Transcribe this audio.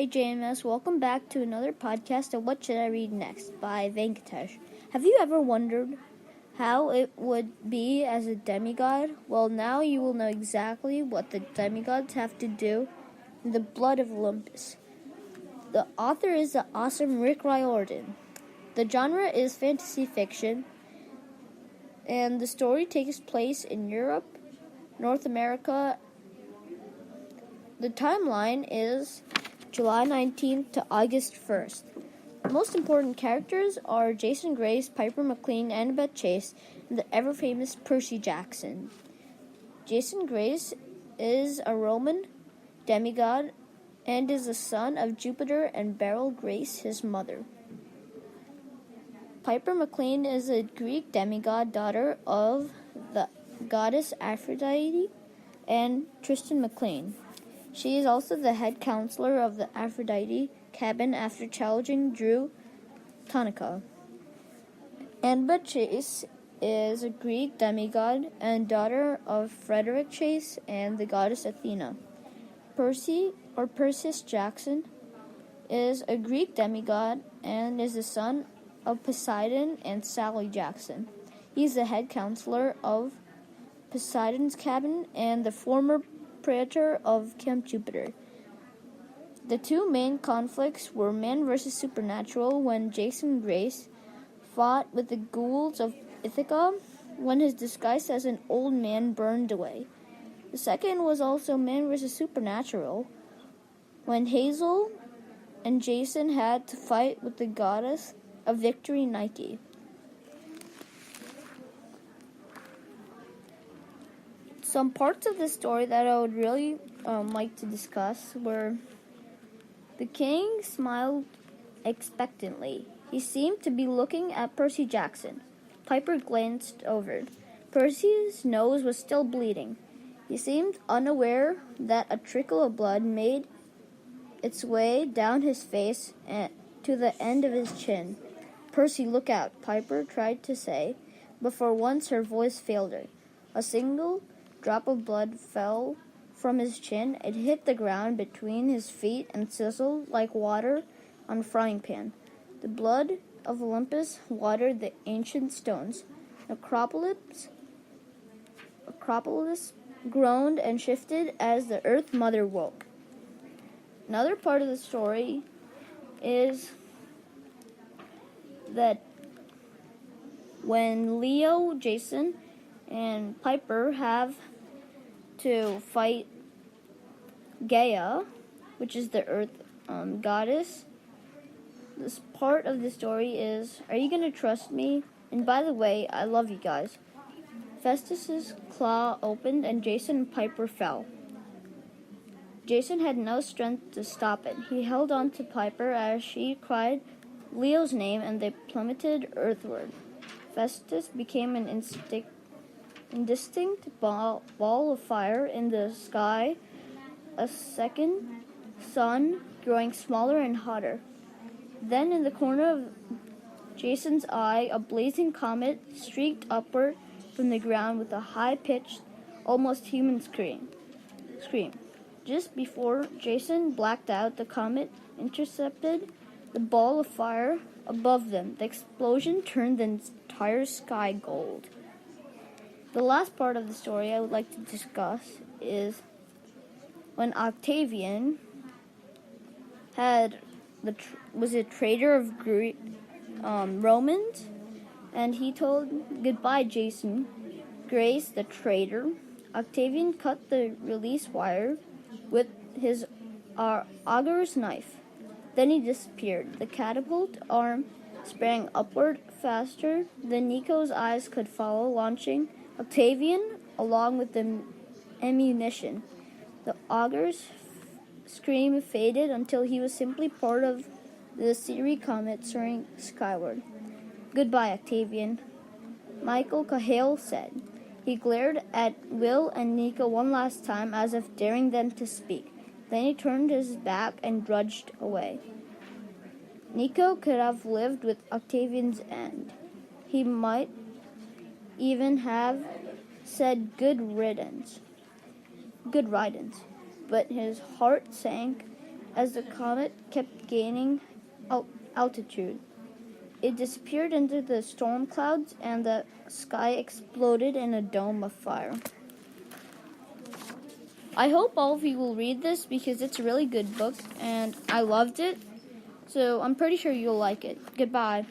Hey JMS, welcome back to another podcast of What Should I Read Next by Venkatesh. Have you ever wondered how it would be as a demigod? Well, now you will know exactly what the demigods have to do in the blood of Olympus. The author is the awesome Rick Riordan. The genre is fantasy fiction, and the story takes place in Europe, North America. The timeline is July 19th to August 1st. The most important characters are Jason Grace, Piper McLean, Annabeth Chase, and the ever-famous Percy Jackson. Jason Grace is a Roman demigod and is the son of Jupiter and Beryl Grace, his mother. Piper McLean is a Greek demigod, daughter of the goddess Aphrodite and Tristan McLean. She is also the head counselor of the Aphrodite cabin after challenging Drew Tonica. Annabeth Chase is a Greek demigod and daughter of Frederick Chase and the goddess Athena. Percy, or Persis Jackson, is a Greek demigod and is the son of Poseidon and Sally Jackson. He is the head counselor of Poseidon's cabin and the former praetor of Camp Jupiter. The two main conflicts were man versus supernatural when Jason Grace fought with the ghouls of Ithaca when his disguise as an old man burned away. The second was also man versus supernatural when Hazel and Jason had to fight with the goddess of victory, Nike. Some parts of the story that I would really like to discuss were: the king smiled expectantly. He seemed to be looking at Percy Jackson. Piper glanced over. Percy's nose was still bleeding. He seemed unaware that a trickle of blood made its way down his face and to the end of his chin. "Percy, look out," Piper tried to say, but for once her voice failed her. A single drop of blood fell from his chin. It hit the ground between his feet and sizzled like water on a frying pan. The blood of Olympus watered the ancient stones. Acropolis groaned and shifted as the Earth Mother woke. Another part of the story is that when Leo, Jason, and Piper have to fight Gaia, which is the Earth goddess, this part of the story is, "Are you going to trust me? And by the way, I love you guys." Festus's claw opened and Jason and Piper fell. Jason had no strength to stop it. He held on to Piper as she cried Leo's name and they plummeted earthward. Festus became an indistinct ball of fire in the sky, a second sun growing smaller and hotter. Then in the corner of Jason's eye, a blazing comet streaked upward from the ground with a high-pitched, almost human scream. Just before Jason blacked out, the comet intercepted the ball of fire above them. The explosion turned the entire sky gold. The last part of the story I would like to discuss is when Octavian was a traitor of Romans, and he told goodbye Jason Grace, the traitor. Octavian cut the release wire with his auger's knife. Then he disappeared. The catapult arm sprang upward faster than Nico's eyes could follow, launching Octavian along with the ammunition. The auger's scream faded until he was simply part of the Siri comet soaring skyward. "Goodbye, Octavian," Michael Cahill said. He glared at Will and Nico one last time as if daring them to speak. Then he turned his back and trudged away. Nico could have lived with Octavian's end. He might even have said good riddance, but his heart sank as the comet kept gaining altitude. It disappeared into the storm clouds, and the sky exploded in a dome of fire. I hope all of you will read this because it's a really good book, and I loved it, so I'm pretty sure you'll like it. Goodbye.